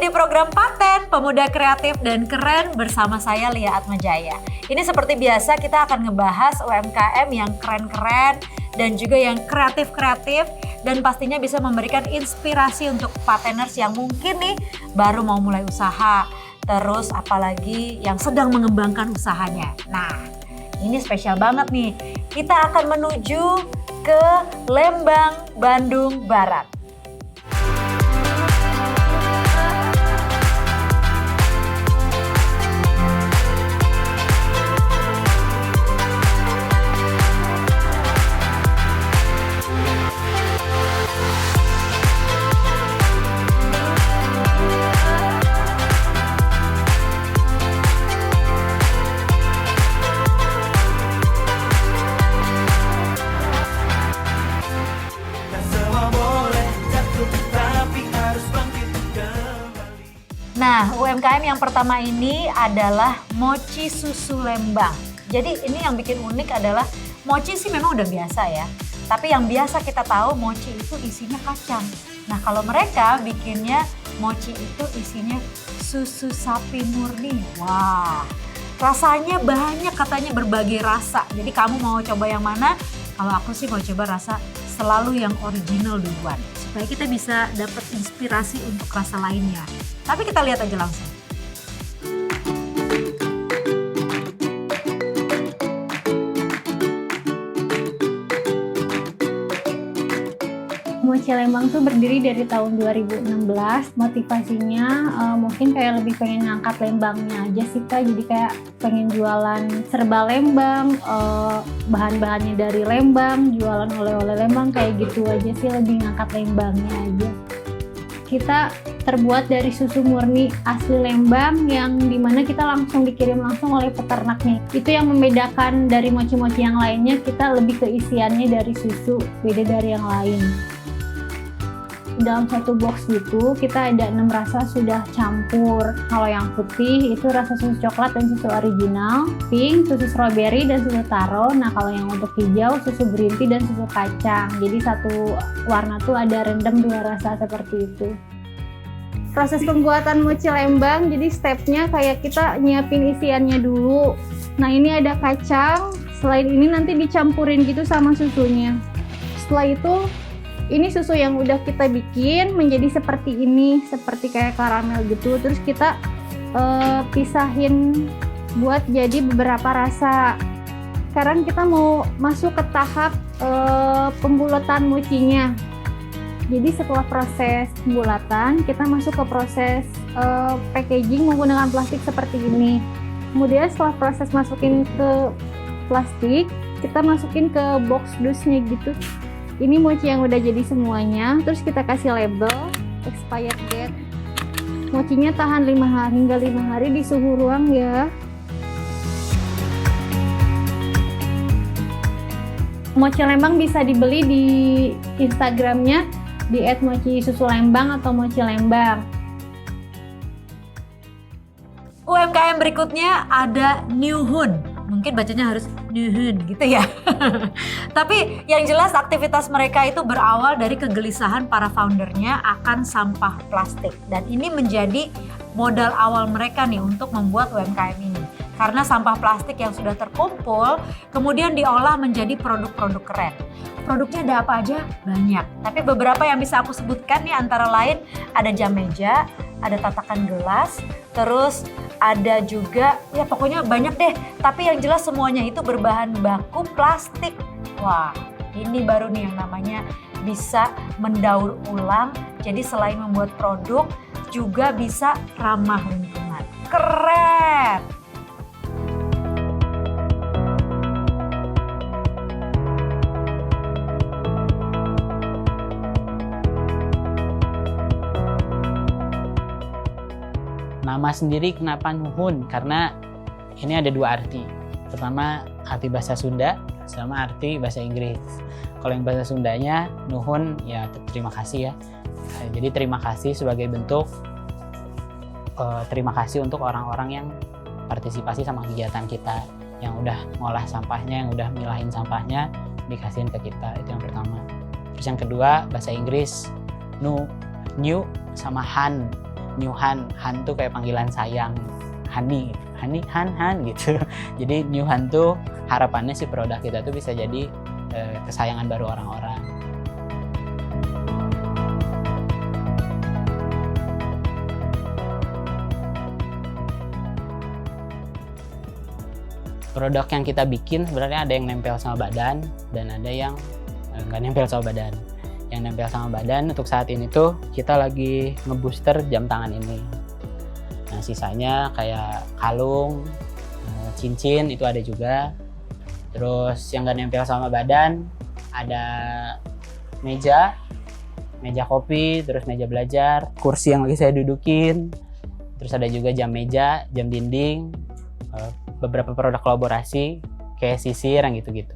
di program Paten Pemuda Kreatif dan Keren bersama saya Lia Atmajaya. Ini seperti biasa kita akan ngebahas UMKM yang keren-keren dan juga yang kreatif-kreatif dan pastinya bisa memberikan inspirasi untuk pateners yang mungkin nih baru mau mulai usaha, terus apalagi yang sedang mengembangkan usahanya. Nah, ini spesial banget nih. Kita akan menuju ke Lembang, Bandung Barat. Nah, UMKM yang pertama ini adalah Mochi Susu Lembang. Jadi ini yang bikin unik adalah mochi sih memang udah biasa ya. Tapi yang biasa kita tahu mochi itu isinya kacang. Nah, kalau mereka bikinnya mochi itu isinya susu sapi murni. Wah, rasanya banyak, katanya berbagai rasa. Jadi kamu mau coba yang mana? Kalau aku sih mau coba rasa selalu yang original duluan. Supaya kita bisa dapat inspirasi untuk rasa lainnya. Tapi kita lihat aja langsung. Mochi Lembang tuh berdiri dari tahun 2016. Motivasinya mungkin kayak lebih pengen ngangkat Lembangnya aja sih Kak. Jadi kayak pengen jualan serba Lembang, bahan-bahannya dari Lembang, jualan oleh-oleh Lembang kayak gitu aja sih, lebih ngangkat Lembangnya aja. Kita terbuat dari susu murni asli Lembang yang dimana kita langsung dikirim langsung oleh peternaknya. Itu yang membedakan dari mochi-mochi yang lainnya, kita lebih ke isiannya dari susu, beda dari yang lain. Dalam satu box gitu kita ada 6 rasa sudah campur. Kalau yang putih itu rasa susu coklat dan susu original, pink susu strawberry dan susu taro. Nah kalau yang untuk hijau susu green tea dan susu kacang. Jadi satu warna tuh ada random 2 rasa seperti itu. Proses pembuatan mochi Lembang, jadi stepnya kayak kita nyiapin isiannya dulu. Nah ini ada kacang, selain ini nanti dicampurin gitu sama susunya. Setelah itu ini susu yang udah kita bikin menjadi seperti ini, seperti kayak karamel gitu. Terus kita pisahin buat jadi beberapa rasa. Sekarang kita mau masuk ke tahap pembulatan mochinya. Jadi setelah proses pembulatan, kita masuk ke proses packaging menggunakan plastik seperti ini. Kemudian setelah proses masukin ke plastik, kita masukin ke box dusnya gitu. Ini mochi yang udah jadi semuanya, terus kita kasih label expired date. Mochinya tahan 5 hari hingga 5 hari di suhu ruang ya. Mochi Lembang bisa dibeli di Instagramnya di @mochi_susu_lembang atau Mochi Lembang. UMKM berikutnya ada Nuhun. Mungkin bacanya harus Nuhun gitu ya. Tapi yang jelas aktivitas mereka itu berawal dari kegelisahan para foundernya akan sampah plastik. Dan ini menjadi modal awal mereka nih untuk membuat UMKM ini. Karena sampah plastik yang sudah terkumpul kemudian diolah menjadi produk-produk keren. Produknya ada apa aja? Banyak. Tapi beberapa yang bisa aku sebutkan nih antara lain ada jam meja, ada tatakan gelas, terus ada juga ya pokoknya banyak deh. Tapi yang jelas semuanya itu berbahan baku plastik. Wah, ini baru nih yang namanya bisa mendaur ulang. Jadi selain membuat produk juga bisa ramah lingkungan. Keren! Nama sendiri kenapa Nuhun? Karena ini ada 2 arti. Pertama arti bahasa Sunda sama arti bahasa Inggris. Kalau yang bahasa Sundanya Nuhun ya terima kasih ya. Jadi terima kasih sebagai bentuk terima kasih untuk orang-orang yang partisipasi sama kegiatan kita, yang udah ngolah sampahnya, yang udah milahin sampahnya dikasihin ke kita. Itu yang pertama. Terus yang kedua bahasa Inggris new sama han. New Han. Han tuh kayak panggilan sayang. Hani, Han gitu. Jadi New Han tuh harapannya si produk kita tuh bisa jadi kesayangan baru orang-orang. Produk yang kita bikin sebenarnya ada yang nempel sama badan dan ada yang nggak nempel sama badan. Yang nempel sama badan untuk saat ini tuh kita lagi ngebooster jam tangan ini. Nah sisanya kayak kalung, cincin itu ada juga. Terus yang nggak nempel sama badan ada meja kopi, terus meja belajar, kursi yang lagi saya dudukin. Terus ada juga jam meja, jam dinding, beberapa produk kolaborasi kayak sisir yang gitu-gitu.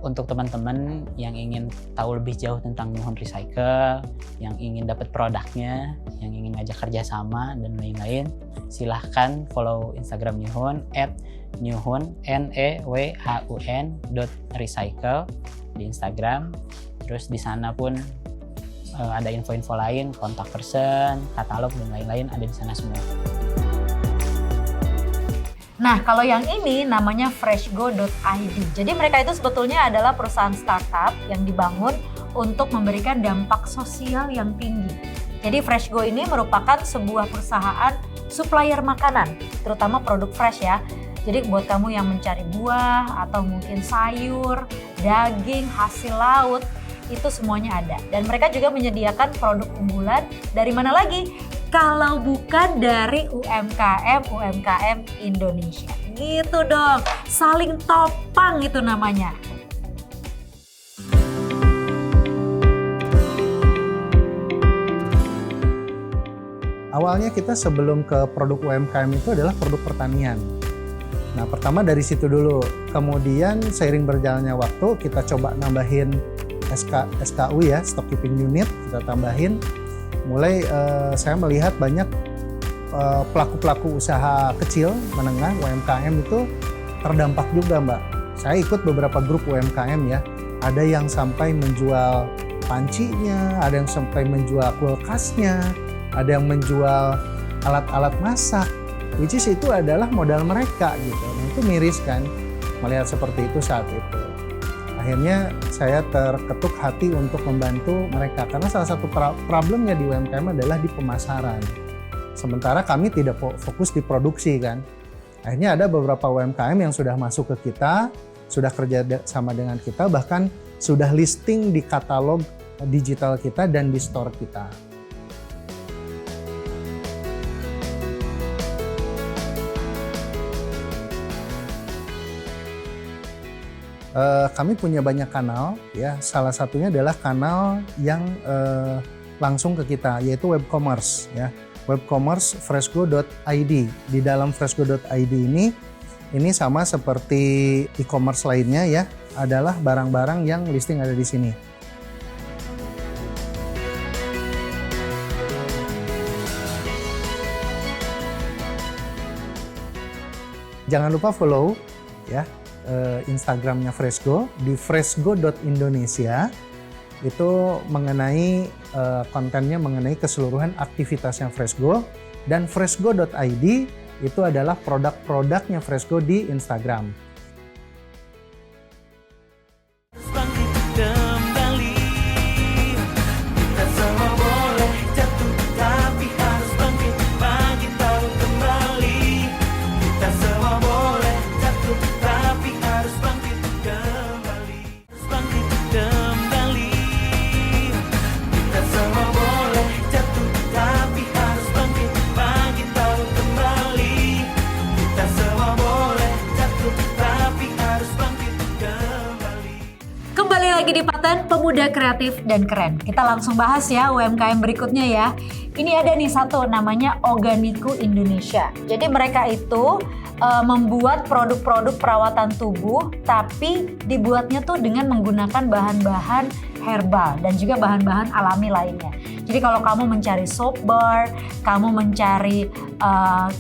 Untuk teman-teman yang ingin tahu lebih jauh tentang New Hun Recycle, yang ingin dapat produknya, yang ingin ngajak kerjasama dan lain-lain, silahkan follow Instagram New Hun @newhun @newhun.recycle di Instagram. Terus di sana pun ada info-info lain, kontak person, katalog dan lain-lain ada di sana semua. Nah, kalau yang ini namanya freshgo.id. Jadi mereka itu sebetulnya adalah perusahaan startup yang dibangun untuk memberikan dampak sosial yang tinggi. Jadi Freshgo ini merupakan sebuah perusahaan supplier makanan, terutama produk fresh ya. Jadi buat kamu yang mencari buah atau mungkin sayur, daging, hasil laut, itu semuanya ada. Dan mereka juga menyediakan produk unggulan dari mana lagi? Kalau bukan dari UMKM Indonesia. Gitu dong, saling topang itu namanya. Awalnya kita sebelum ke produk UMKM itu adalah produk pertanian. Nah pertama dari situ dulu, kemudian seiring berjalannya waktu kita coba nambahin SKU ya, stock keeping unit, kita tambahin. Mulai saya melihat banyak pelaku-pelaku usaha kecil, menengah, UMKM itu terdampak juga Mbak. Saya ikut beberapa grup UMKM ya, ada yang sampai menjual pancinya, ada yang sampai menjual kulkasnya, ada yang menjual alat-alat masak, which is itu adalah modal mereka gitu. Nah itu miris kan, melihat seperti itu saat itu. Akhirnya saya terketuk hati untuk membantu mereka karena salah satu problemnya di UMKM adalah di pemasaran. Sementara kami tidak fokus di produksi kan. Akhirnya ada beberapa UMKM yang sudah masuk ke kita, sudah kerja sama dengan kita, bahkan sudah listing di katalog digital kita dan di store kita. Kami punya banyak kanal, ya. Salah satunya adalah kanal yang langsung ke kita, yaitu web commerce, ya. Web commerce freshgo.id. Di dalam freshgo.id ini sama seperti e-commerce lainnya, ya, adalah barang-barang yang listing ada di sini. Jangan lupa follow, ya. Instagramnya Freshgo di freshgo.indonesia itu mengenai kontennya mengenai keseluruhan aktivitasnya Freshgo, dan freshgo.id itu adalah produk-produknya Freshgo di Instagram. Lagi di Paten Pemuda Kreatif dan Keren. Kita langsung bahas ya UMKM berikutnya ya. Ini ada nih satu namanya Organiku Indonesia. Jadi mereka itu membuat produk-produk perawatan tubuh tapi dibuatnya tuh dengan menggunakan bahan-bahan herbal dan juga bahan-bahan alami lainnya. Jadi kalau kamu mencari soap bar, kamu mencari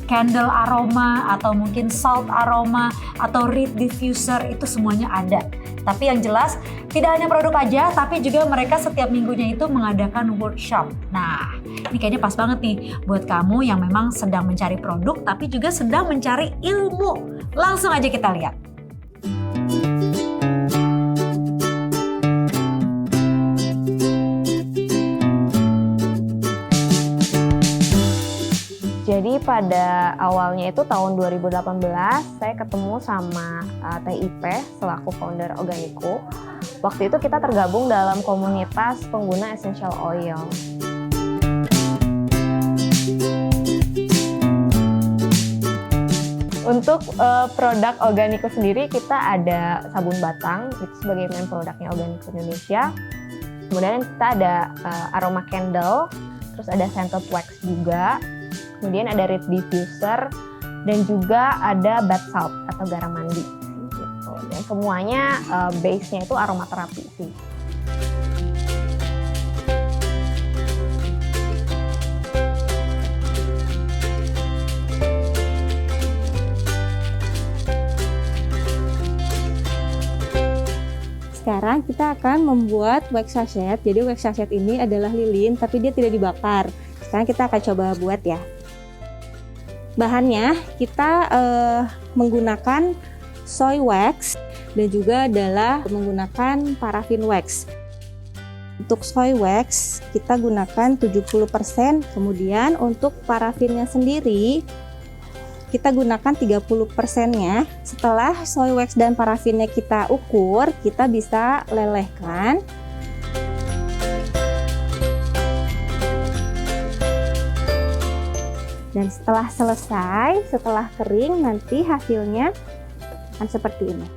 candle aroma atau mungkin salt aroma atau reed diffuser, itu semuanya ada. Tapi yang jelas tidak hanya produk aja, tapi juga mereka setiap minggunya itu mengadakan workshop. Nah, ini kayaknya pas banget nih buat kamu yang memang sedang mencari produk tapi juga sedang mencari ilmu. Langsung aja kita lihat. Jadi pada awalnya itu tahun 2018 saya ketemu sama Teh Ipe selaku founder Organico. Waktu itu kita tergabung dalam komunitas pengguna essential oil. Untuk produk Organico sendiri kita ada sabun batang, itu sebagai main produknya Organico Indonesia. Kemudian kita ada aroma candle, terus ada scented wax juga. Kemudian ada reed diffuser dan juga ada bath salt atau garam mandi gitu. Dan semuanya base-nya itu aromaterapi sih. Sekarang kita akan membuat wax sachet. Jadi wax sachet ini adalah lilin tapi dia tidak dibakar. Sekarang kita akan coba buat ya. Bahannya kita menggunakan soy wax dan juga adalah menggunakan paraffin wax. Untuk soy wax kita gunakan 70%, kemudian untuk parafinnya sendiri kita gunakan 30%-nya. Setelah soy wax dan parafinnya kita ukur, kita bisa lelehkan. Dan setelah selesai, setelah kering, nanti hasilnya akan seperti ini.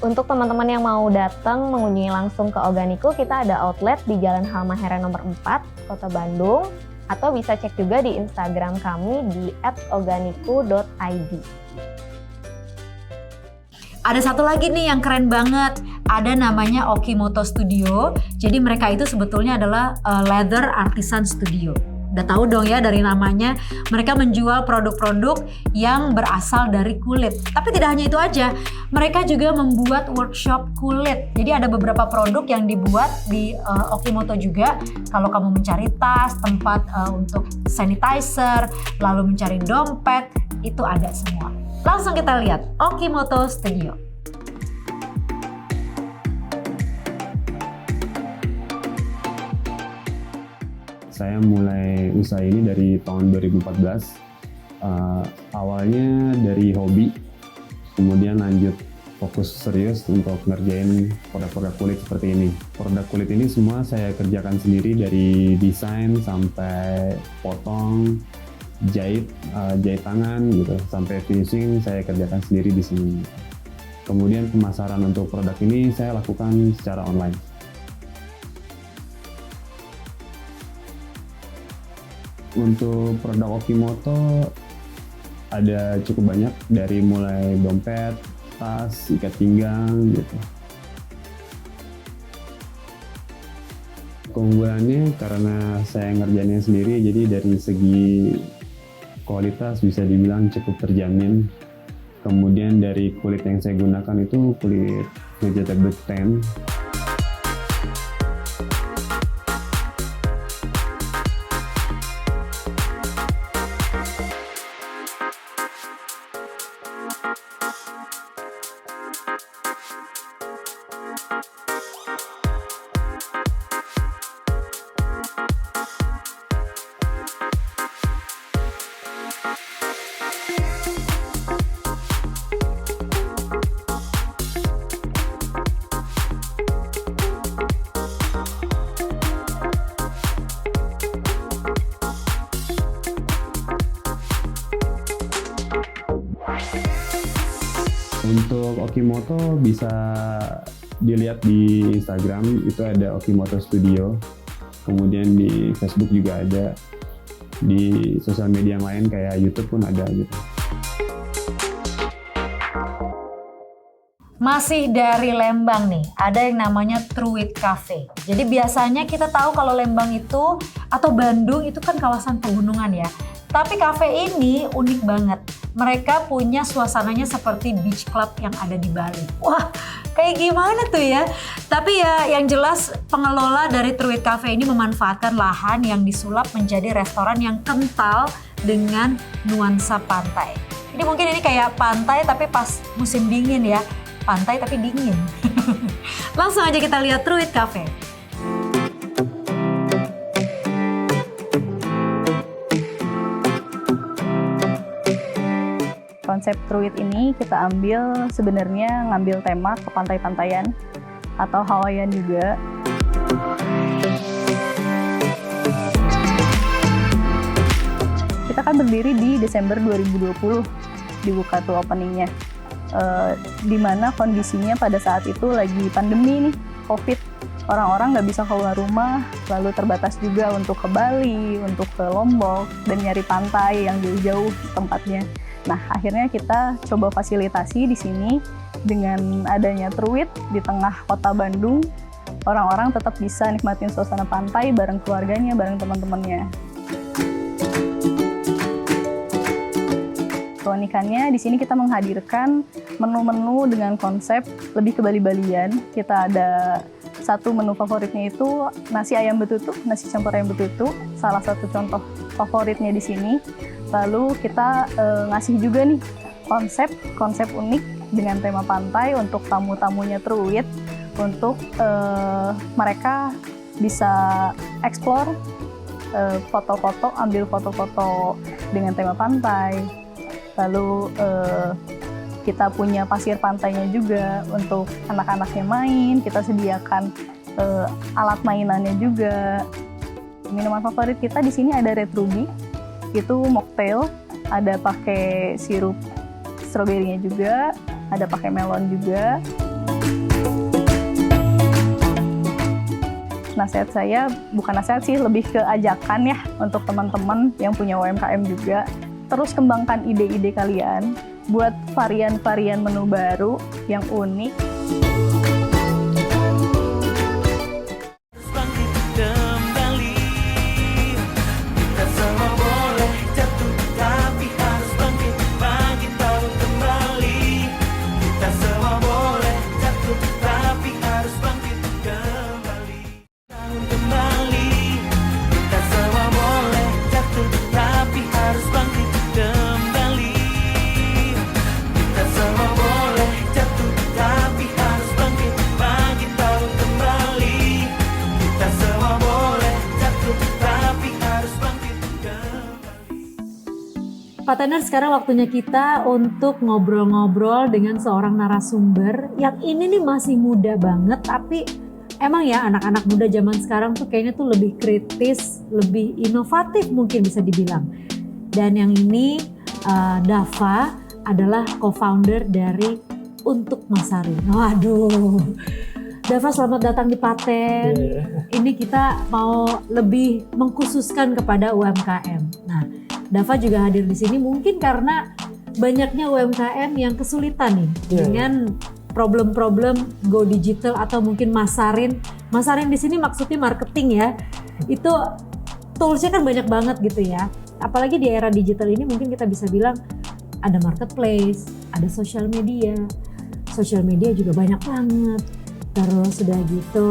Untuk teman-teman yang mau datang mengunjungi langsung ke Organico, kita ada outlet di Jalan Halmahera nomor 4, Kota Bandung. Atau bisa cek juga di Instagram kami di @organico.id. Ada satu lagi nih yang keren banget. Ada namanya Okimoto Studio. Jadi mereka itu sebetulnya adalah leather artisan studio. Udah tahu dong ya dari namanya, mereka menjual produk-produk yang berasal dari kulit. Tapi tidak hanya itu aja, mereka juga membuat workshop kulit. Jadi ada beberapa produk yang dibuat di Okimoto juga. Kalau kamu mencari tas, tempat untuk sanitizer, lalu mencari dompet, itu ada semua. Langsung kita lihat Okimoto Studio. Saya mulai usaha ini dari tahun 2014. Awalnya dari hobi, kemudian lanjut fokus serius untuk ngerjain produk-produk kulit seperti ini. Produk kulit ini semua saya kerjakan sendiri dari desain sampai potong, jahit tangan gitu, sampai finishing saya kerjakan sendiri di sini. Kemudian pemasaran untuk produk ini saya lakukan secara online. Untuk produk Okimoto ada cukup banyak, dari mulai dompet, tas, ikat pinggang gitu. Keunggulannya karena saya ngerjainnya sendiri, jadi dari segi kualitas bisa dibilang cukup terjamin. Kemudian dari kulit yang saya gunakan itu kulit vegetable tan. Untuk Okimoto bisa dilihat di Instagram, itu ada Okimoto Studio. Kemudian di Facebook juga ada. Di sosial media yang lain kayak YouTube pun ada gitu. Masih dari Lembang nih, ada yang namanya Truit Cafe. Jadi biasanya kita tahu kalau Lembang itu atau Bandung itu kan kawasan pegunungan ya. Tapi cafe ini unik banget. Mereka punya suasananya seperti beach club yang ada di Bali. Wah, kayak gimana tuh ya? Tapi ya yang jelas pengelola dari Truit Cafe ini memanfaatkan lahan yang disulap menjadi restoran yang kental dengan nuansa pantai. Ini mungkin ini kayak pantai tapi pas musim dingin ya. Pantai tapi dingin. Langsung aja kita lihat Truit Cafe. Konsep Truit ini kita sebenarnya ngambil tema ke pantai-pantaian atau Hawaiian juga. Kita kan berdiri di Desember 2020, dibuka tuh openingnya. Di mana kondisinya pada saat itu lagi pandemi nih, COVID. Orang-orang nggak bisa keluar rumah, lalu terbatas juga untuk ke Bali, untuk ke Lombok, dan nyari pantai yang jauh-jauh tempatnya. Nah, akhirnya kita coba fasilitasi di sini dengan adanya Truit di tengah kota Bandung. Orang-orang tetap bisa nikmatin suasana pantai bareng keluarganya, bareng teman-temannya. Keunikannya di sini kita menghadirkan menu-menu dengan konsep lebih ke Bali-Balian. Kita ada satu menu favoritnya itu nasi ayam betutu, nasi campur ayam betutu, salah satu contoh favoritnya di sini. Lalu kita ngasih juga nih konsep unik dengan tema pantai untuk tamu-tamunya Truit, untuk mereka bisa explore foto-foto, ambil foto-foto dengan tema pantai. Lalu kita punya pasir pantainya juga untuk anak-anaknya main. Kita sediakan alat mainannya juga. Minuman favorit kita di sini ada Red Ruby, itu mocktail, ada pakai sirup stroberinya juga, ada pakai melon juga. Nasihat saya, bukan nasihat sih, lebih ke ajakan ya untuk teman-teman yang punya UMKM juga. Terus kembangkan ide-ide kalian, buat varian-varian menu baru yang unik. Pak Tenar, sekarang waktunya kita untuk ngobrol-ngobrol dengan seorang narasumber yang ini nih masih muda banget, tapi emang ya anak-anak muda zaman sekarang tuh kayaknya tuh lebih kritis, lebih inovatif mungkin bisa dibilang. Dan yang ini Dava adalah co-founder dari Untuk Masarin. Waduh, Dava selamat datang di Paten. Ini kita mau lebih mengkhususkan kepada UMKM. Nah, Dava juga hadir di sini mungkin karena banyaknya UMKM yang kesulitan nih dengan problem-problem go digital atau mungkin masarin. Masarin di sini maksudnya marketing ya. Itu toolsnya kan banyak banget gitu ya. Apalagi di era digital ini mungkin kita bisa bilang ada marketplace, ada social media. Social media juga banyak banget. Terus udah gitu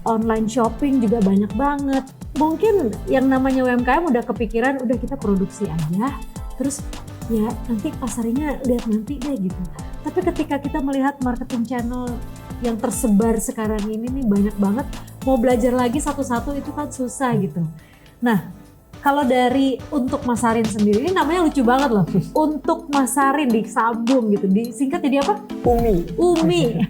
online shopping juga banyak banget. Mungkin yang namanya UMKM udah kepikiran, udah kita produksi aja, terus ya nanti pasarnya lihat nanti deh gitu. Tapi ketika kita melihat marketing channel yang tersebar sekarang ini nih banyak banget, mau belajar lagi satu-satu itu kan susah gitu. Nah, kalau dari Untuk Masarin sendiri, ini namanya lucu banget loh. Untuk Masarin disambung gitu, disingkat jadi apa? Umi.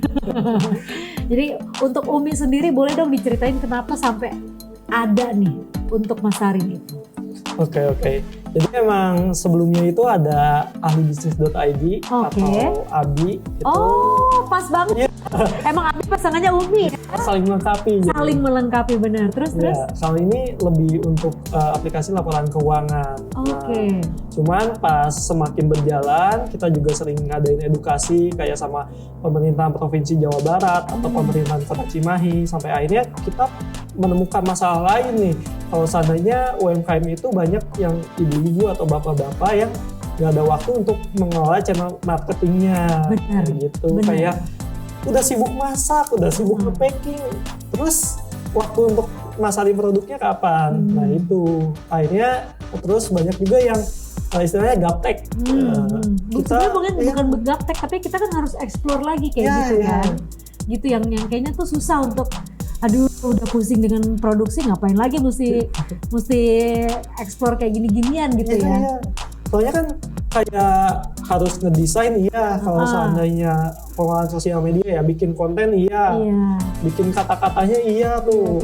Jadi untuk Umi sendiri boleh dong diceritain kenapa sampai ada nih Untuk Masarin itu. Oke. Jadi emang sebelumnya itu ada ahlibisnis.id atau ABI. Oh, pas banget. Emang Abi pasangannya Umi ya? saling melengkapi. Jadi. Saling melengkapi, benar. Terus Ya, kalau ini lebih untuk aplikasi laporan keuangan. Oke. Cuman pas semakin berjalan, kita juga sering ngadain edukasi kayak sama pemerintahan Provinsi Jawa Barat atau pemerintahan Kota Cimahi, sampai akhirnya kita menemukan masalah lain nih. Kalau seandainya UMKM itu banyak yang ibu-ibu atau bapak-bapak yang nggak ada waktu untuk mengelola channel marketingnya. Benar, Kayak gitu. benar. Kayak udah sibuk masak, udah sibuk nge-packing, terus waktu untuk masarin produknya kapan? Nah itu akhirnya terus banyak juga yang istilahnya gaptek. Sebenarnya bukan gaptek, tapi kita kan harus explore lagi kayak gitu kan. Gitu yang kayaknya tuh susah untuk aduh udah pusing dengan produksi, ngapain lagi mesti explore kayak gini-ginian gitu ya. Iya. Soalnya kan kayak harus ngedesain kalau seandainya pengelolaan sosial media ya, bikin konten bikin kata-katanya tuh,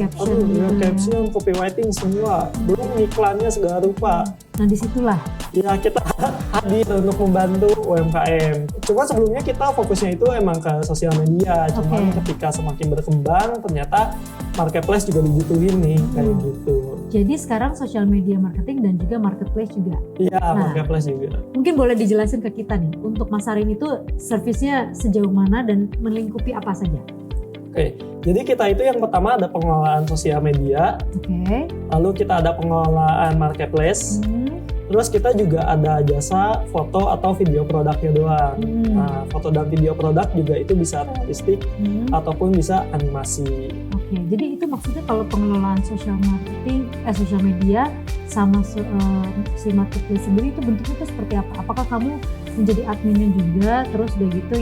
caption, copywriting semua, belum iklannya segala rupa. Nah disitulah Ya kita hadir untuk membantu UMKM. Cuma sebelumnya kita fokusnya itu emang ke sosial media. Cuman ketika semakin berkembang ternyata marketplace juga dibutuhin nih kayak gitu. Jadi sekarang social media marketing dan juga marketplace juga. Iya, marketplace juga. Mungkin boleh dijelasin ke kita nih, untuk Masarin itu servisnya sejauh mana dan melingkupi apa saja? Oke, jadi kita itu yang pertama ada pengelolaan sosial media. Lalu kita ada pengelolaan marketplace. Terus kita juga ada jasa foto atau video produknya doang. Nah, foto dan video produk juga itu bisa realistik ataupun bisa animasi. Oke, jadi itu maksudnya kalau pengelolaan social media sama si marketplace sendiri itu bentuknya itu seperti apa? Apakah kamu menjadi adminnya juga, terus udah gitu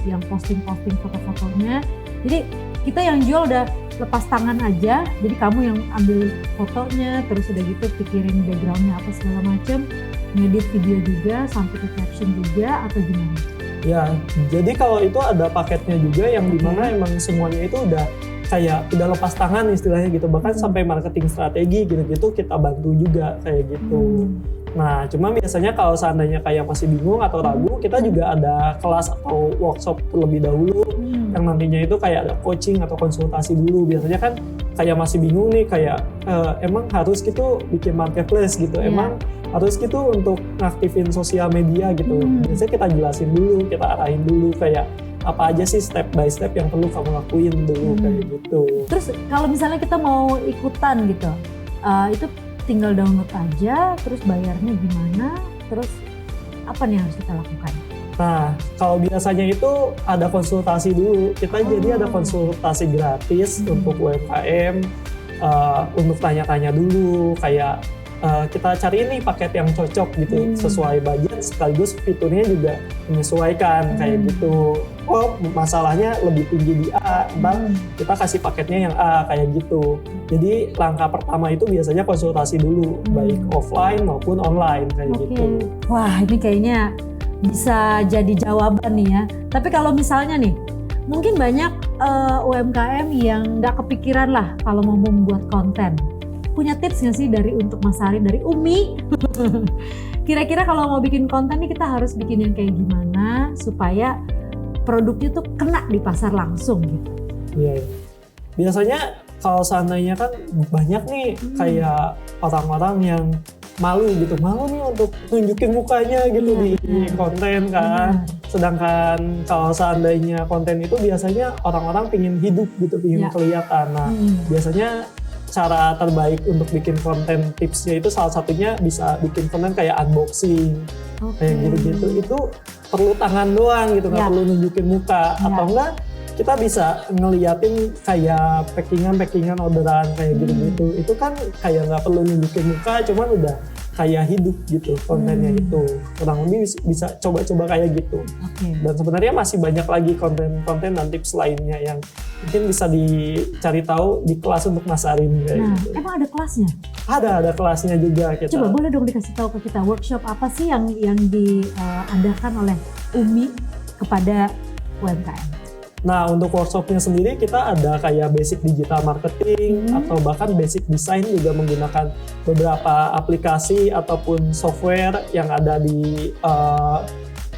yang posting foto-fotonya? Jadi kita yang jual udah lepas tangan aja, jadi kamu yang ambil fotonya, terus udah gitu pikirin backgroundnya apa segala macem, ngedit video juga, sampai ke caption juga, atau gimana? Ya, jadi kalau itu ada paketnya juga yang dimana emang semuanya itu udah lepas tangan istilahnya gitu, bahkan sampai marketing strategi gitu-gitu kita bantu juga kayak gitu. Nah, cuma biasanya kalau seandainya kayak masih bingung atau ragu, kita juga ada kelas atau workshop terlebih dahulu yang nantinya itu kayak ada coaching atau konsultasi dulu. Biasanya kan kayak masih bingung nih, kayak emang harus gitu bikin marketplace gitu, emang harus gitu untuk ngaktifin sosial media gitu. Biasanya kita jelasin dulu, kita arahin dulu kayak apa aja sih step by step yang perlu kamu lakuin dulu kayak gitu. Terus kalau misalnya kita mau ikutan gitu, itu tinggal download aja, terus bayarnya gimana, terus apa nih harus kita lakukan? Nah, kalau biasanya itu ada konsultasi dulu. Kita jadi ada konsultasi gratis untuk UMKM, untuk tanya-tanya dulu, kayak kita cari nih paket yang cocok gitu, sesuai budget, sekaligus fiturnya juga menyesuaikan kayak gitu. Oh, masalahnya lebih tinggi di A, kita kasih paketnya yang A kayak gitu. Jadi langkah pertama itu biasanya konsultasi dulu, baik offline maupun online kayak gitu. Wah, ini kayaknya bisa jadi jawaban nih ya. Tapi kalau misalnya nih, mungkin banyak UMKM yang nggak kepikiran lah kalau mau membuat konten. Punya tips nggak sih untuk Masarin, dari Umi? Kira-kira kalau mau bikin konten nih kita harus bikin yang kayak gimana supaya produknya tuh kena di pasar langsung gitu? Iya. Biasanya kalau seandainya kan banyak nih kayak orang-orang yang malu nih untuk tunjukin mukanya gitu di konten kan. Sedangkan kalau seandainya konten itu biasanya orang-orang pingin hidup gitu, pingin kelihatan. Nah, biasanya cara terbaik untuk bikin konten tipsnya itu salah satunya bisa bikin konten kayak unboxing, kayak gitu-gitu. Itu perlu tangan doang gitu, nggak perlu nunjukin muka. Atau enggak kita bisa ngeliatin kayak packingan orderan kayak gitu-gitu. Itu kan kayak nggak perlu nunjukin muka, cuman udah kayak hidup gitu kontennya itu. Kurang lebih bisa coba-coba kayak gitu. Dan sebenarnya masih banyak lagi konten-konten dan tips lainnya yang mungkin bisa dicari tahu di kelas untuk Masarin kayak gitu. Emang ada kelasnya? Ada kelasnya juga kita. Coba boleh dong dikasih tahu ke kita, workshop apa sih yang diadakan oleh Umi kepada UMKM? Nah, untuk workshopnya sendiri kita ada kayak basic digital marketing atau bahkan basic design, juga menggunakan beberapa aplikasi ataupun software yang ada di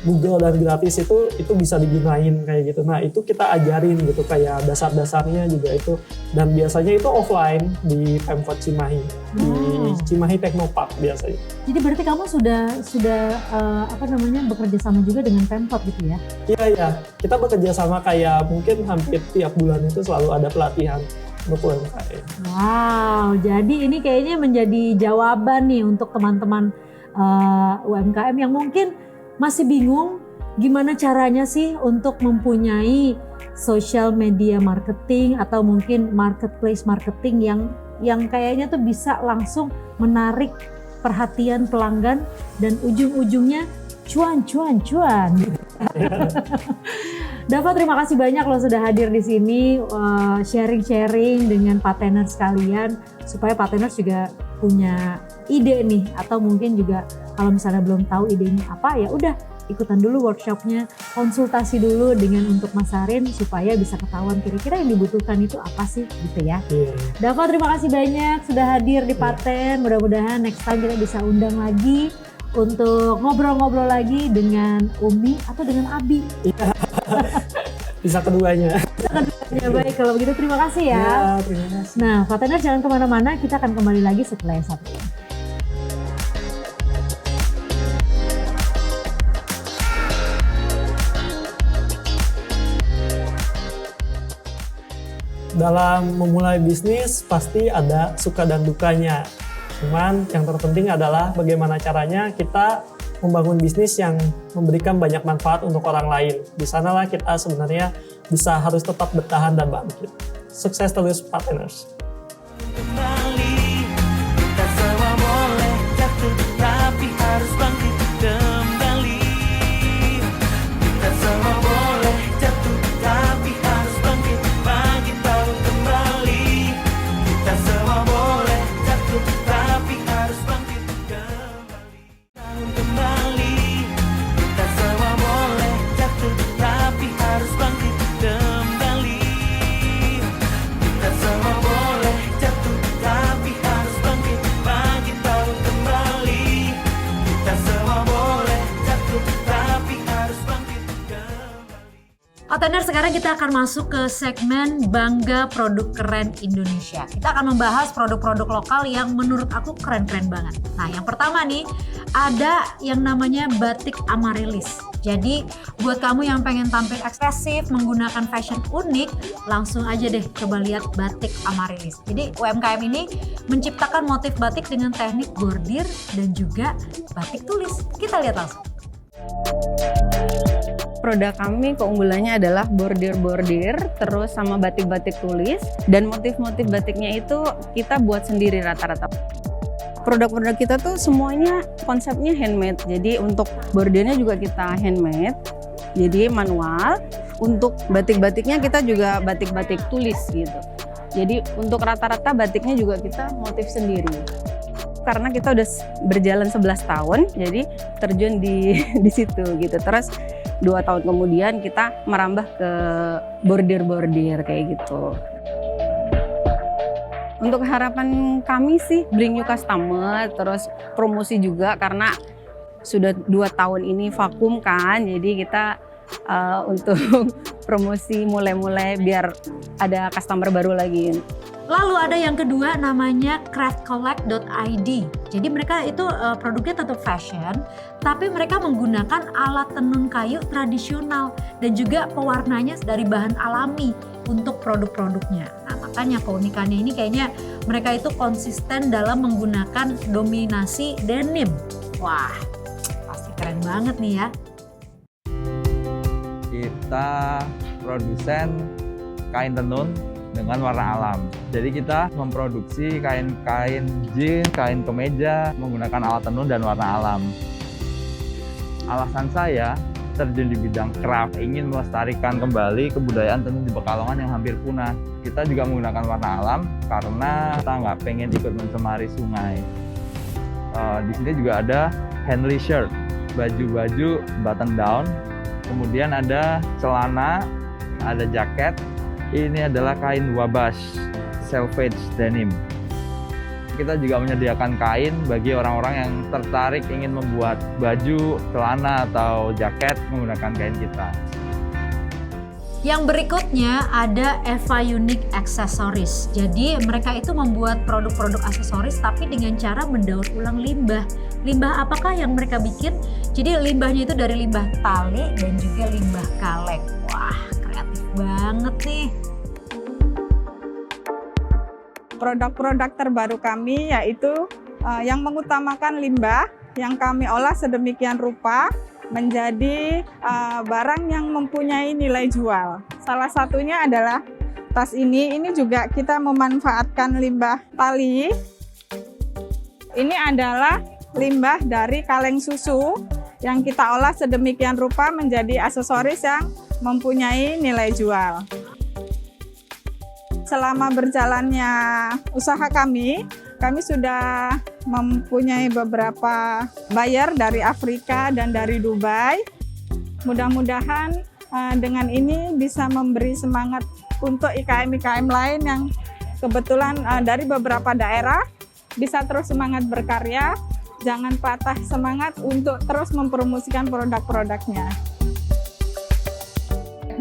Google dan gratis itu bisa digunain kayak gitu. Nah itu kita ajarin gitu kayak dasar-dasarnya juga itu, dan biasanya itu offline di Pemkot Cimahi, di Cimahi Teknopark biasanya. Jadi berarti kamu sudah bekerja sama juga dengan Pemkot gitu ya? Iya, kita bekerja sama kayak mungkin hampir tiap bulan itu selalu ada pelatihan untuk UMKM. Wow, jadi ini kayaknya menjadi jawaban nih untuk teman-teman UMKM yang mungkin masih bingung gimana caranya sih untuk mempunyai social media marketing atau mungkin marketplace marketing yang kayaknya tuh bisa langsung menarik perhatian pelanggan dan ujung-ujungnya cuan. Dava, terima kasih banyak lo sudah hadir di sini sharing-sharing dengan parteners sekalian supaya parteners juga punya ide nih, atau mungkin juga kalau misalnya belum tahu idenya apa ya udah ikutan dulu workshopnya, konsultasi dulu dengan untuk Mas Sarin supaya bisa ketahuan kira-kira yang dibutuhkan itu apa sih gitu ya. Dava, terima kasih banyak sudah hadir di Parten. Mudah-mudahan next time kita bisa undang lagi untuk ngobrol-ngobrol lagi dengan Umi atau dengan Abi. Bisa keduanya. Baik, kalau begitu terima kasih ya. Ya, terima kasih. Nah, Partener jangan kemana-mana, kita akan kembali lagi setelah yang satu ini. Dalam memulai bisnis pasti ada suka dan dukanya. Cuman yang terpenting adalah bagaimana caranya kita membangun bisnis yang memberikan banyak manfaat untuk orang lain. Di sanalah kita sebenarnya bisa harus tetap bertahan dan bangkit. Sukses terus Parteners. Partener, sekarang kita akan masuk ke segmen Bangga Produk Keren Indonesia. Kita akan membahas produk-produk lokal yang menurut aku keren-keren banget. Nah, yang pertama nih, ada yang namanya batik Amaryllis. Jadi, buat kamu yang pengen tampil ekspresif, menggunakan fashion unik, langsung aja deh coba lihat batik Amaryllis. Jadi, UMKM ini menciptakan motif batik dengan teknik bordir dan juga batik tulis. Kita lihat langsung. Produk kami keunggulannya adalah bordir-bordir, terus sama batik-batik tulis, dan motif-motif batiknya itu kita buat sendiri rata-rata. Produk-produk kita tuh semuanya konsepnya handmade, jadi untuk bordirnya juga kita handmade, jadi manual. Untuk batik-batiknya kita juga batik-batik tulis gitu. Jadi untuk rata-rata batiknya juga kita motif sendiri. Karena kita udah berjalan 11 tahun, jadi terjun di situ gitu. Terus 2 tahun kemudian kita merambah ke bordir-bordir kayak gitu. Untuk harapan kami sih bring new customer, terus promosi juga karena sudah 2 tahun ini vakum kan, jadi kita untuk promosi mulai-mulai biar ada customer baru lagi. Lalu ada yang kedua namanya craftcollect.id. Jadi mereka itu produknya tetap fashion, tapi mereka menggunakan alat tenun kayu tradisional dan juga pewarnanya dari bahan alami untuk produk-produknya. Nah, makanya keunikannya ini kayaknya mereka itu konsisten dalam menggunakan dominasi denim. Wah, pasti keren banget nih ya. Kita produsen kain tenun dengan warna alam. Jadi kita memproduksi kain-kain jeans, kain kemeja menggunakan alat tenun dan warna alam. Alasan saya terjun di bidang craft, ingin melestarikan kembali kebudayaan tenun di Pekalongan yang hampir punah. Kita juga menggunakan warna alam karena kita nggak pengen ikut mencemari sungai. Di sini juga ada Henley shirt, baju-baju button down. Kemudian ada celana, ada jaket. Ini adalah kain wabash, selvedge denim. kita juga menyediakan kain bagi orang-orang yang tertarik ingin membuat baju, celana, atau jaket menggunakan kain kita. Yang berikutnya ada Eva Unique Accessories. Jadi mereka itu membuat produk-produk aksesoris tapi dengan cara mendaur ulang limbah. Limbah apakah yang mereka bikin? Jadi limbahnya itu dari limbah tali dan juga limbah kaleng. Wah, kreatif banget nih. Produk-produk terbaru kami yaitu yang mengutamakan limbah yang kami olah sedemikian rupa menjadi barang yang mempunyai nilai jual. Salah satunya adalah tas ini juga kita memanfaatkan limbah tali. Ini adalah limbah dari kaleng susu yang kita olah sedemikian rupa menjadi aksesoris yang mempunyai nilai jual. Selama berjalannya usaha kami sudah mempunyai beberapa buyer dari Afrika dan dari Dubai. Mudah-mudahan dengan ini bisa memberi semangat untuk IKM-IKM lain yang kebetulan dari beberapa daerah bisa terus semangat berkarya, jangan patah semangat untuk terus mempromosikan produk-produknya.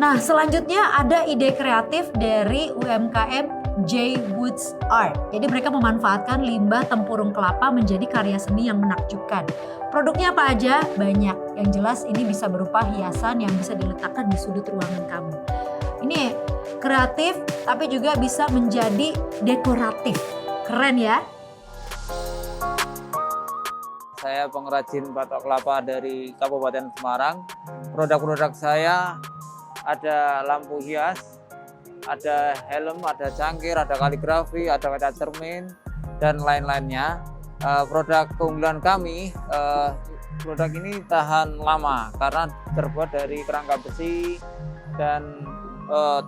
Nah, selanjutnya ada ide kreatif dari UMKM J Woods Art. Jadi mereka memanfaatkan limbah tempurung kelapa menjadi karya seni yang menakjubkan. Produknya apa aja? Banyak. Yang jelas ini bisa berupa hiasan yang bisa diletakkan di sudut ruangan kamu. Ini kreatif tapi juga bisa menjadi dekoratif. Keren ya? Saya pengrajin batok kelapa dari Kabupaten Semarang. Produk-produk saya ada lampu hias, ada helm, ada cangkir, ada kaligrafi, ada kaca cermin, dan lain-lainnya. Produk keunggulan kami, produk ini tahan lama karena terbuat dari kerangka besi dan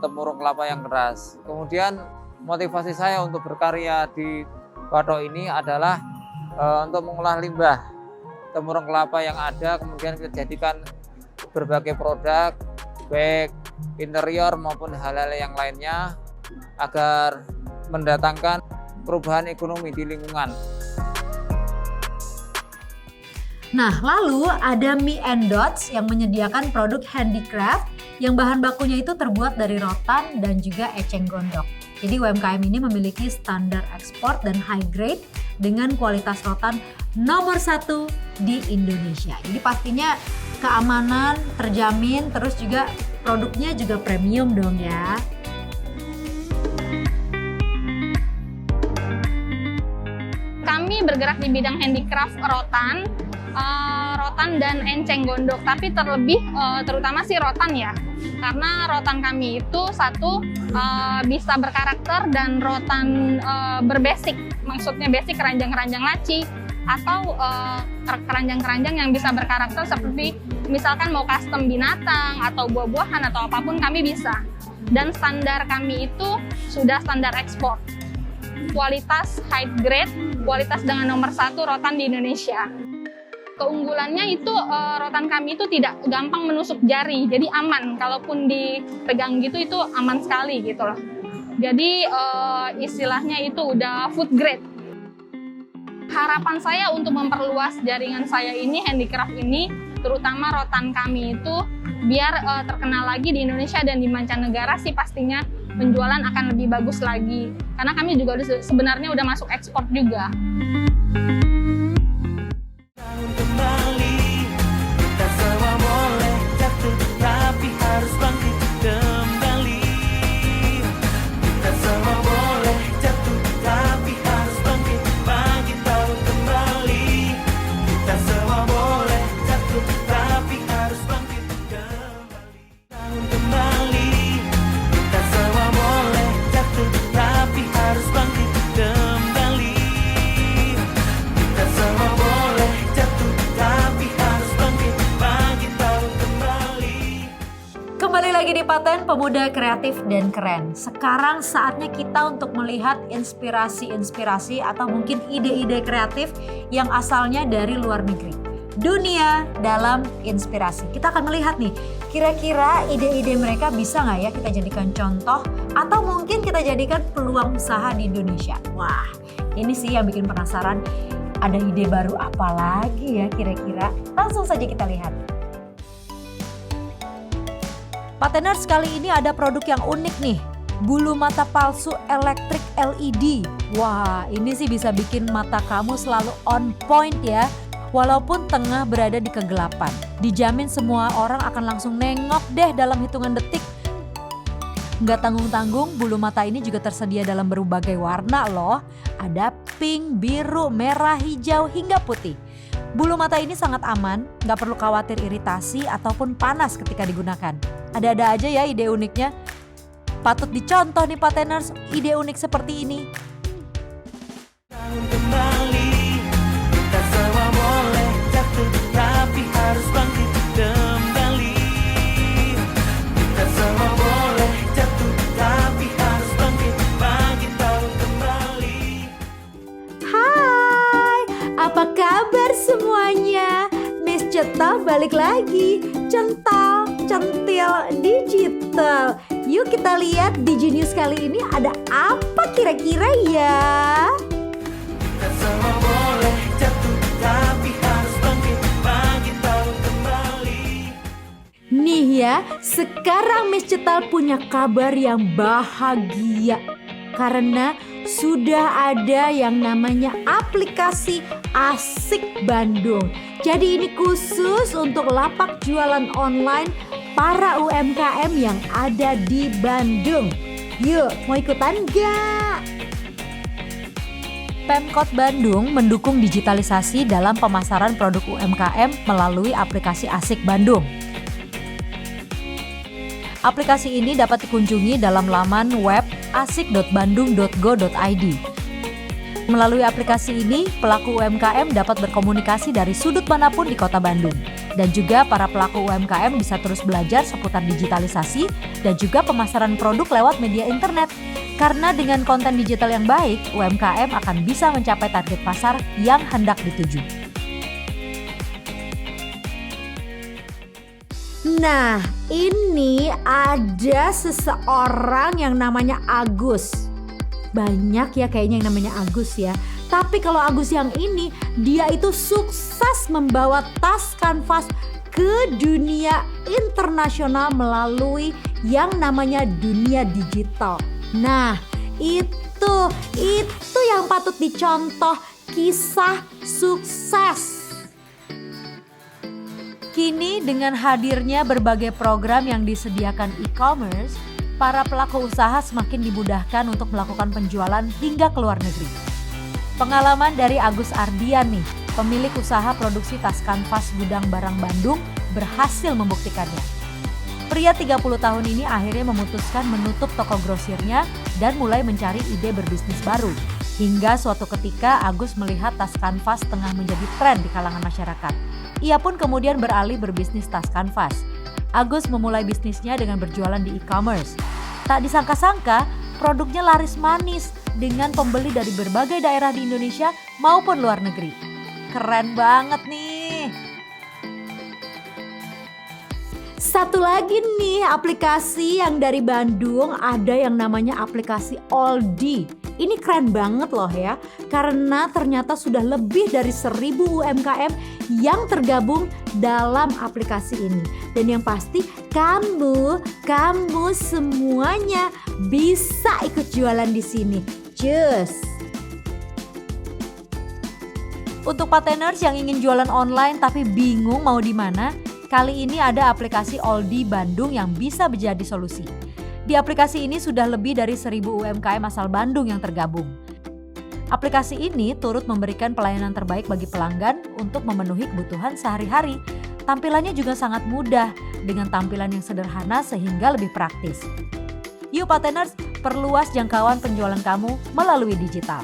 tempurung kelapa yang keras. Kemudian motivasi saya untuk berkarya di batok ini adalah untuk mengolah limbah tempurung kelapa yang ada, kemudian kita jadikan berbagai produk, baik interior maupun hal-hal yang lainnya agar mendatangkan perubahan ekonomi di lingkungan. Nah, lalu ada Mi and Dots yang menyediakan produk handicraft yang bahan bakunya itu terbuat dari rotan dan juga eceng gondok. Jadi UMKM ini memiliki standar ekspor dan high grade dengan kualitas rotan nomor 1 di Indonesia. Jadi pastinya keamanan terjamin, terus juga produknya juga premium dong ya. Kami bergerak di bidang handicraft rotan dan enceng gondok, tapi terlebih terutama sih rotan ya. Karena rotan kami itu satu bisa berkarakter dan rotan berbasic, maksudnya basic keranjang-keranjang laci atau keranjang-keranjang yang bisa berkarakter seperti misalkan mau custom binatang atau buah-buahan atau apapun kami bisa. Dan standar kami itu sudah standar ekspor. Kualitas high grade, kualitas dengan nomor 1 rotan di Indonesia. Keunggulannya itu rotan kami itu tidak gampang menusuk jari, jadi aman. Kalaupun dipegang gitu itu aman sekali gitu loh. Jadi istilahnya itu udah food grade. Harapan saya untuk memperluas jaringan saya ini, handicraft ini, terutama rotan kami itu biar terkenal lagi di Indonesia dan di mancanegara sih pastinya penjualan akan lebih bagus lagi. Karena kami juga sebenarnya udah masuk ekspor juga. Lagi di Paten Pemuda Kreatif dan Keren. Sekarang saatnya kita untuk melihat inspirasi-inspirasi atau mungkin ide-ide kreatif yang asalnya dari luar negeri. dunia dalam inspirasi. Kita akan melihat nih, kira-kira ide-ide mereka bisa nggak ya kita jadikan contoh atau mungkin kita jadikan peluang usaha di Indonesia. Wah, ini sih yang bikin penasaran. Ada ide baru apa lagi ya kira-kira? Langsung saja kita lihat. Pateners, kali ini ada produk yang unik nih. Bulu mata palsu elektrik LED. Wah, ini sih bisa bikin mata kamu selalu on point ya. Walaupun tengah berada di kegelapan. Dijamin semua orang akan langsung nengok deh dalam hitungan detik. Nggak tanggung-tanggung, bulu mata ini juga tersedia dalam berbagai warna loh. Ada pink, biru, merah, hijau, hingga putih. Bulu mata ini sangat aman, nggak perlu khawatir iritasi ataupun panas ketika digunakan. Ada-ada aja ya ide uniknya. Patut dicontoh nih Pateners, ide unik seperti ini. Kembali, kita semua boleh jatuh, tapi harus bangkit kembali. Kita semua boleh jatuh, tapi harus bangkit kembali. Hai, apa kabar semuanya? Miss Cetal balik lagi, cental, centil, digital. Yuk kita lihat di Genius kali ini ada apa kira-kira ya? Kita semua boleh jatuh, tapi harus bangkit kembali. Nih ya, sekarang Miss Cetal punya kabar yang bahagia. Karena sudah ada yang namanya aplikasi Asik Bandung. Jadi ini khusus untuk lapak jualan online para UMKM yang ada di Bandung. Yuk, mau ikutan gak? Pemkot Bandung mendukung digitalisasi dalam pemasaran produk UMKM melalui aplikasi Asik Bandung. Aplikasi ini dapat dikunjungi dalam laman web asik.bandung.go.id. Melalui aplikasi ini, pelaku UMKM dapat berkomunikasi dari sudut manapun di Kota Bandung. Dan juga para pelaku UMKM bisa terus belajar seputar digitalisasi dan juga pemasaran produk lewat media internet. Karena dengan konten digital yang baik, UMKM akan bisa mencapai target pasar yang hendak dituju. Nah, ini ada seseorang yang namanya Agus. Banyak ya kayaknya yang namanya Agus ya. Tapi kalau Agus yang ini, dia itu sukses membawa tas kanvas ke dunia internasional melalui yang namanya dunia digital. Nah, itu yang patut dicontoh, kisah sukses. Kini dengan hadirnya berbagai program yang disediakan e-commerce, para pelaku usaha semakin dimudahkan untuk melakukan penjualan hingga ke luar negeri. Pengalaman dari Agus Ardian nih, pemilik usaha produksi tas kanvas gudang barang Bandung, berhasil membuktikannya. Pria 30 tahun ini akhirnya memutuskan menutup toko grosirnya dan mulai mencari ide berbisnis baru. Hingga suatu ketika Agus melihat tas kanvas tengah menjadi tren di kalangan masyarakat. Ia pun kemudian beralih berbisnis tas kanvas. Agus memulai bisnisnya dengan berjualan di e-commerce. Tak disangka-sangka, produknya laris manis dengan pembeli dari berbagai daerah di Indonesia maupun luar negeri. Keren banget nih. Satu lagi nih aplikasi yang dari Bandung, ada yang namanya aplikasi Aldi. Ini keren banget loh ya, karena ternyata sudah lebih dari 1000 UMKM yang tergabung dalam aplikasi ini. Dan yang pasti kamu semuanya bisa ikut jualan di sini. Cus! Untuk pateners yang ingin jualan online tapi bingung mau di mana, kali ini ada aplikasi Aldi Bandung yang bisa menjadi solusi. Di aplikasi ini sudah lebih dari 1000 UMKM asal Bandung yang tergabung. Aplikasi ini turut memberikan pelayanan terbaik bagi pelanggan untuk memenuhi kebutuhan sehari-hari. Tampilannya juga sangat mudah dengan tampilan yang sederhana sehingga lebih praktis. Yuk pateners, perluas jangkauan penjualan kamu melalui digital.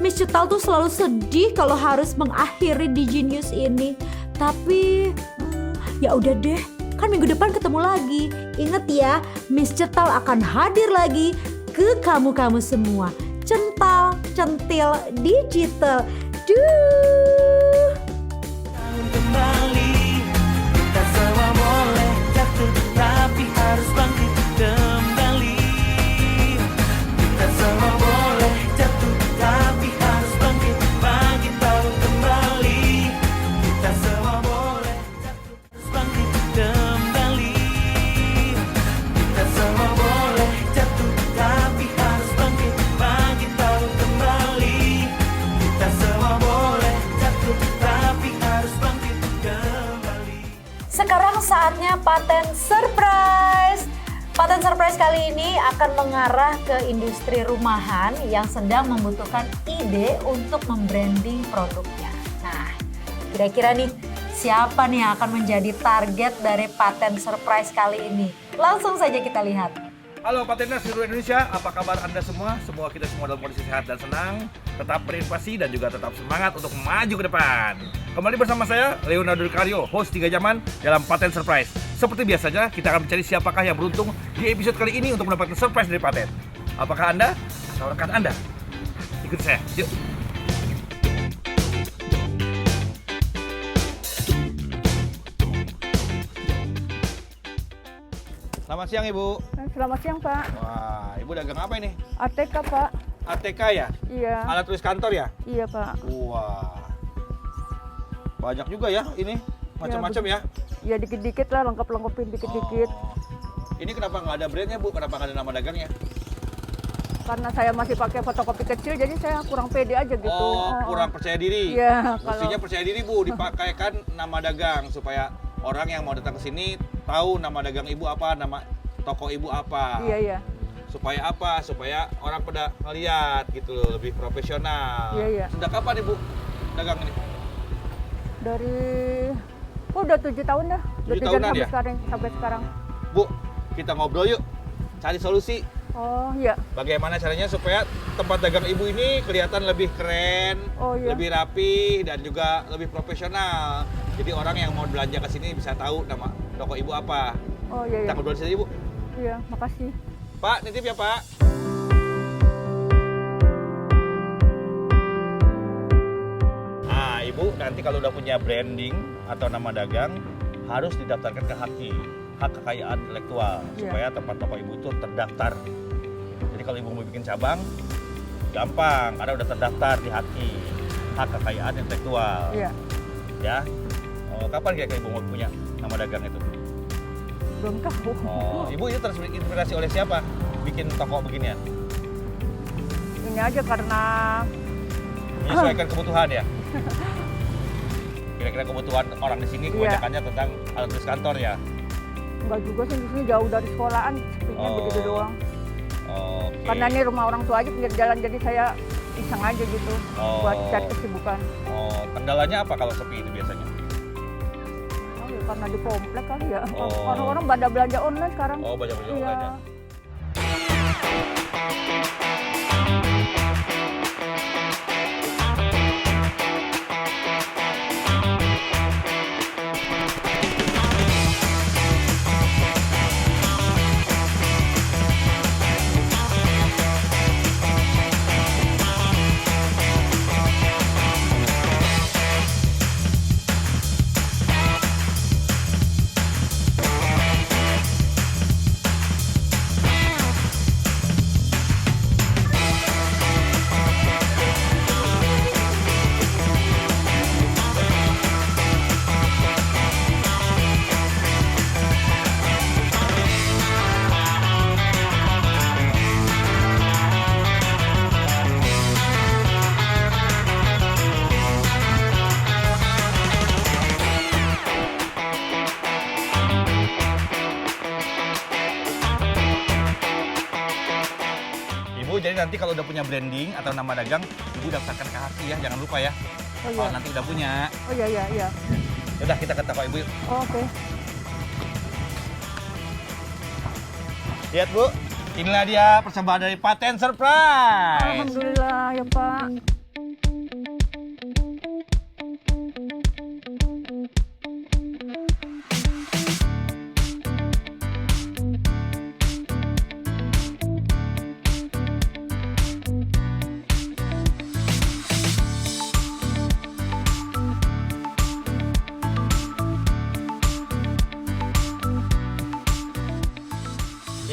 Miss Cetal tuh selalu sedih kalau harus mengakhiri Digenius ini. Tapi ya udah deh. Kan minggu depan ketemu lagi. Ingat ya, Miss Cetal akan hadir lagi ke kamu-kamu semua. Cental, centil, digital. Duh. Sekarang saatnya paten surprise. Paten surprise kali ini akan mengarah ke industri rumahan yang sedang membutuhkan ide untuk membranding produknya. Nah, kira-kira nih siapa nih yang akan menjadi target dari paten surprise kali ini? Langsung saja kita lihat. Halo Pateners seluruh Indonesia, apa kabar Anda semua? Semoga kita semua dalam kondisi sehat dan senang, tetap berinovasi dan juga tetap semangat untuk maju ke depan. Kembali bersama saya, Leonardo DiCaprio, host 3 Jaman dalam Paten Surprise. Seperti biasanya, kita akan mencari siapakah yang beruntung di episode kali ini untuk mendapatkan surprise dari paten. Apakah Anda atau rekan Anda? Ikut saya, yuk! Selamat siang Ibu. Selamat siang Pak. Wah, Ibu dagang apa ini? ATK Pak. ATK ya? Iya. Alat tulis kantor ya? Iya Pak. Wah, banyak juga ya ini, macam-macam ya? Ya dikit-dikit lah, lengkap-lengkapin dikit-dikit. Ini kenapa nggak ada brandnya Bu? Kenapa nggak ada nama dagangnya? Karena saya masih pakai fotokopi kecil, jadi saya kurang pede aja gitu. Oh, kurang percaya diri? Iya. Mestinya percaya diri Bu, dipakaikan nama dagang supaya orang yang mau datang ke sini tahu nama dagang Ibu apa, nama toko Ibu apa. Iya, iya. Supaya apa? Supaya orang pada ngeliat gitu loh, lebih profesional. Iya, iya. Sejak kapan Ibu dagang ini? Dari udah 7 tahun dah. 7 tahunan ya? Sampai sekarang. Bu, kita ngobrol yuk, cari solusi. Oh iya. Bagaimana caranya supaya tempat dagang Ibu ini kelihatan lebih keren, lebih rapi, dan juga lebih profesional. Jadi orang yang mau belanja ke sini bisa tahu nama toko Ibu apa. Oh iya. Kita ngobrol di sini Ibu. Iya, makasih. Pak, nitip ya Pak. Nah, Ibu nanti kalau udah punya branding atau nama dagang harus didaftarkan ke HKI, hak kekayaan intelektual, supaya tempat toko Ibu itu terdaftar. Jadi kalau Ibu mau bikin cabang, gampang, karena udah terdaftar di HKI, hak kekayaan intelektual. Iya. Ya. Kapan kira-kira Ibu mau punya nama dagang itu? Belum tahu. Oh, Ibu itu terinspirasi oleh siapa bikin toko beginian? Ini aja karena menyesuaikan kebutuhan ya. Kira-kira kebutuhan orang di sini kebanyakannya tentang alat tulis kantor ya. Enggak juga sih, di sini jauh dari sekolahan, sepinya begitu doang. Okay. Karena ini rumah orang tua aja pinggir jalan, jadi saya iseng aja gitu buat cari kesibukan. Oh, kendalanya apa kalau sepi itu biasanya? Oh ya karena di komplek kali ya. Orang-orang pada belanja online sekarang. Oh, belanja online ya. Jadi nanti kalau udah punya branding atau nama dagang, Ibu daftarkan ke HKI ya, jangan lupa ya. Oh, iya. Kalau nanti udah punya. Oh iya. Udah kita ke toko Ibu yuk. Oh, oke. Lihat Bu, inilah dia persembahan dari Paten Surprise. Alhamdulillah ya Pak.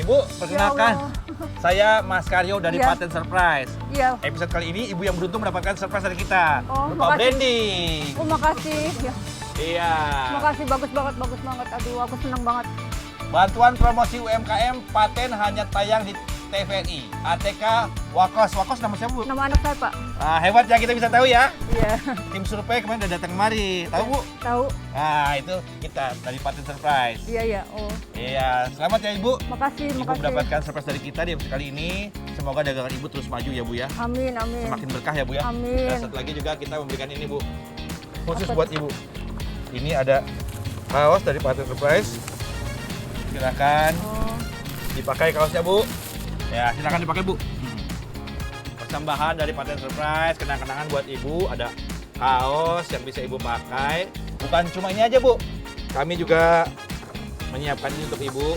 Ibu, perkenalkan, saya Mas Karyo dari Iya. Paten Surprise. Iya. Episode kali ini Ibu yang beruntung mendapatkan surprise dari kita. Oh, berupa makasih. branding. Oh makasih. Ya. Iya. Makasih, bagus banget. Aduh, aku senang banget. Bantuan promosi UMKM Paten hanya tayang di TVRI. ATK Wakos. Wakos nama siapa, Bu? Nama anak saya, Pak. Hebat ya, kita bisa tahu ya. Iya. Tim survei kemarin udah datang kemari. Tahu, Bu? Tahu. Nah, itu kita dari Paten Surprise. Iya, iya. Oh. Iya, selamat ya Ibu. Makasih, Ibu makasih. mendapatkan surprise dari kita di episode kali ini. Semoga dagangan Ibu terus maju ya, Bu ya. Amin, amin. Semakin berkah ya, Bu ya. Amin. Dan satu lagi juga kita memberikan ini, Bu. Khusus buat Ibu. Ini ada kaos dari Paten Surprise. Silakan dipakai kaosnya, Bu. Ya, silakan dipakai, Bu. Persembahan dari Paten Surprise, kenang-kenangan buat Ibu. Ada kaos yang bisa Ibu pakai. Bukan cuma ini aja, Bu. Kami juga menyiapkan ini untuk Ibu.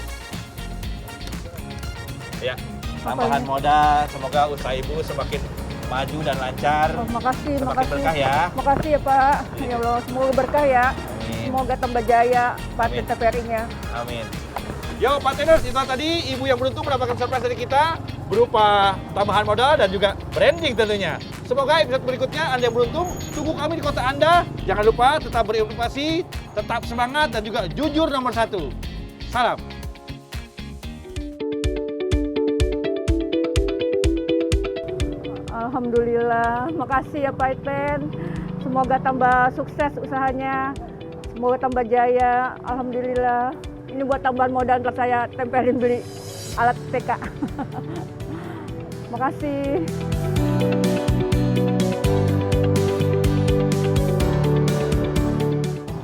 Ya, tambahan modal. Semoga usaha Ibu semakin maju dan lancar. Oh, makasih, Semakin makasih. berkah ya. Makasih ya, Pak. Ya Allah, semoga berkah ya. Amin. Semoga tambah jaya Paten Amin. TVRI-nya. Amin. Yo, Pateners, itu tadi Ibu yang beruntung mendapatkan surprise dari kita berupa tambahan modal dan juga branding tentunya. Semoga episode berikutnya Anda yang beruntung, tunggu kami di kota Anda. Jangan lupa tetap berinovasi, tetap semangat, dan juga jujur nomor 1. Salam. Alhamdulillah, makasih ya Pak Iten. Semoga tambah sukses usahanya, semoga tambah jaya. Alhamdulillah. Ini buat tambahan modal ntar saya tempelin beli alat TK. Makasih.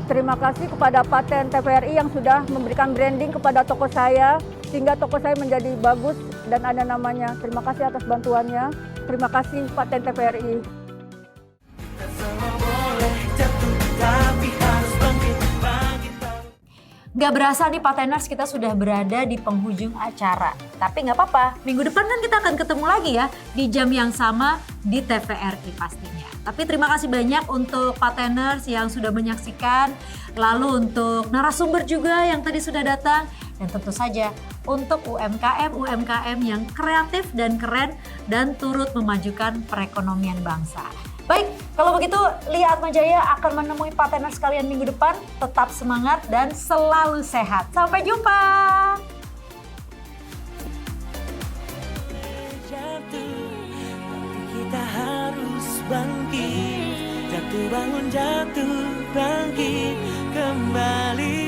Terima kasih kepada Paten TVRI yang sudah memberikan branding kepada toko saya sehingga toko saya menjadi bagus dan ada namanya. Terima kasih atas bantuannya. Terima kasih Paten TVRI. Gak berasa nih Pateners, kita sudah berada di penghujung acara. Tapi gak apa-apa, minggu depan kan kita akan ketemu lagi ya di jam yang sama di TVRI pastinya. Tapi terima kasih banyak untuk Pateners yang sudah menyaksikan. Lalu untuk narasumber juga yang tadi sudah datang. Dan tentu saja untuk UMKM yang kreatif dan keren dan turut memajukan perekonomian bangsa. Baik, kalau begitu Lia Atmajaya akan menemui Pateners kalian minggu depan. Tetap semangat dan selalu sehat. Sampai jumpa. Kita harus bangkit, jatuh bangun jatuh bangkit kembali.